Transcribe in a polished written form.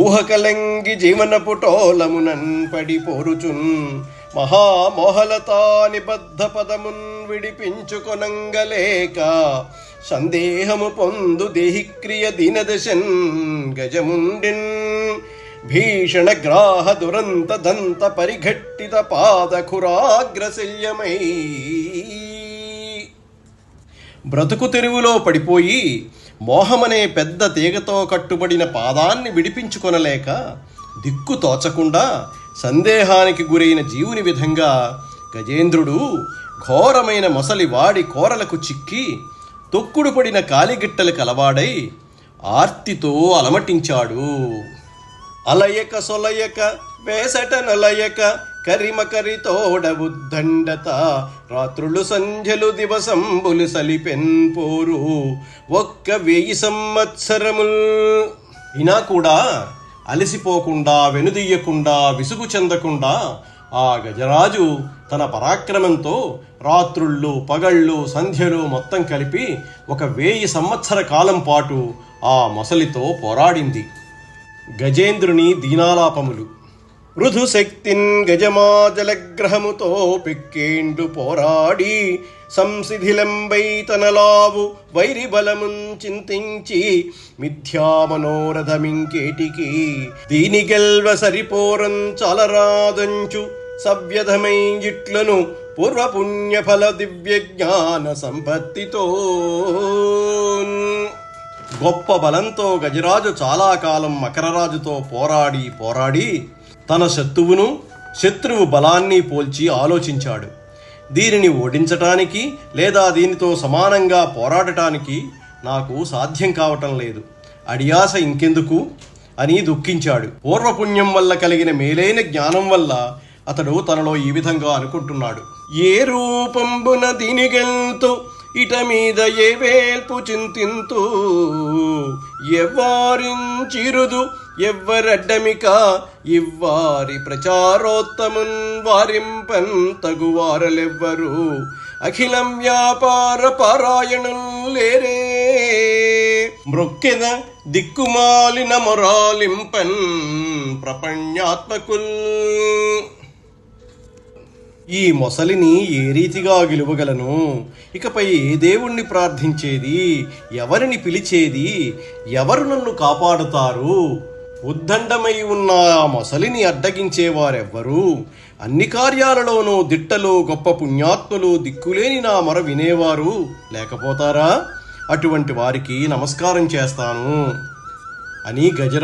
ఊహకలంగి జీవనపు టోలమునన్ పడిపోరుచున్ మహామోహలతా నిబద్ధ పదమున్ విడిపించుకొనంగలేక సందేహము పొందు దేహిక్రియ దీనదశన్ గజముండిన్ భీషణ గ్రాహ దురంత దంత పరిఘట్టిత పాదఖురాగ్రశల్యమై బ్రతుకు తెరువులో పడిపోయి మోహమనే పెద్ద తీగతో కట్టుబడిన పాదాన్ని విడిపించుకొనలేక దిక్కు తోచకుండా సందేహానికి గురైన జీవుని విధంగా గజేంద్రుడు ఘోరమైన మొసలి వాడి కోరలకు చిక్కి తొక్కుడు పడిన కాలిగిట్టలు కలవాడై ఆర్తితో అలమటించాడు. అలయక సొలయక వేసట నలయక కరిమకరితోడబుద్దండత రాత్రులు సంధ్యలు దివసంబులు సలిపెన్ పోరు 1000 సంవత్సరముల్. అయినా కూడా అలసిపోకుండా వెనుదీయకుండా విసుగు చెందకుండా ఆ గజరాజు తన పరాక్రమంతో రాత్రుళ్ళు పగళ్ళు సంధ్యలు మొత్తం కలిపి 1000 సంవత్సర కాలం పాటు ఆ మొసలితో పోరాడింది. గజేంద్రుని దీనాలాపములు. మృదు శక్తిన్ గజమాజలగ్రహముతో పెక్కేండు పోరాడి సంసిధిలంబై తనలావు వైరి బలమున్ చింతించి మిథ్యామనోరథమింకేటికి దీని గెల్వ సరిపోరం చలరాదంచు సవ్యధమై ఇట్లను పూర్వపుణ్యఫల దివ్య జ్ఞాన సంపత్తితో. గొప్ప బలంతో గజరాజు చాలా కాలం మకరరాజుతో పోరాడి తన శత్రువు బలాన్ని పోల్చి ఆలోచించాడు. దీనిని ఓడించటానికి లేదా దీనితో సమానంగా పోరాడటానికి నాకు సాధ్యం కావటం లేదు, అడియాస ఇంకెందుకు అని దుఃఖించాడు. పూర్వపుణ్యం వల్ల కలిగిన మేలైన జ్ఞానం వల్ల అతడు తనలో ఈ విధంగా అనుకుంటున్నాడు. ఏ రూపంబున దీనిగెల్తు ఇట మీద ఏ వేల్పు చింతింతు ఎవ్వారించిరుదు ఎవ్వరడ్డమిక ఇవ్వారి ప్రచారోత్తమున్ వారింపన్ తగువారలెవ్వరు అఖిలం వ్యాపార పారాయణుల్ లేరే మృక్కెద దిక్కుమాలిన మొరాలింపన్ ప్రపణ్యాత్మకుల్. ఈ మొసలిని ఏ రీతిగా గెలువగలను? ఇకపై ఏ దేవుణ్ణి ప్రార్థించేది? ఎవరిని పిలిచేది? ఎవరు నన్ను కాపాడుతారు? ఉద్దండమై ఉన్న ఆ మొసలిని అడ్డగించేవారెవ్వరు? అన్ని కార్యాలలోనూ దిట్టలు గొప్ప పుణ్యాత్ములు దిక్కులేని నా మొర వినేవారు లేకపోతారా? అటువంటి వారికి నమస్కారం చేస్తాను అని గజరాజు